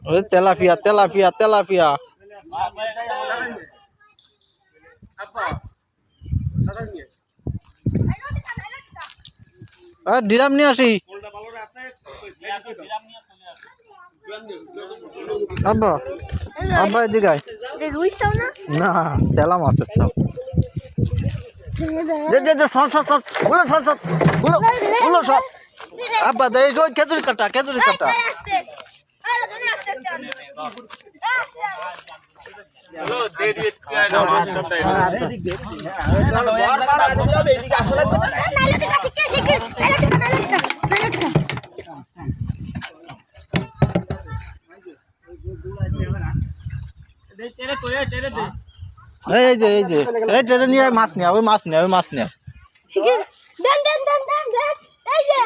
ওই tilapia tilapia tilapia DRAM নিয়ে আসি আব্বা আব্বা এদিকে না তেলাম আছে আব্বা দে খেজুরি কাটা খেজুরি কাটা এই যে এই ট্রেনে নিয়ে মাছ নিয়ে ওই মাছ নিয়ে ওই মাছ নিয়ে দেন দেন দেন দেন দেন এই যে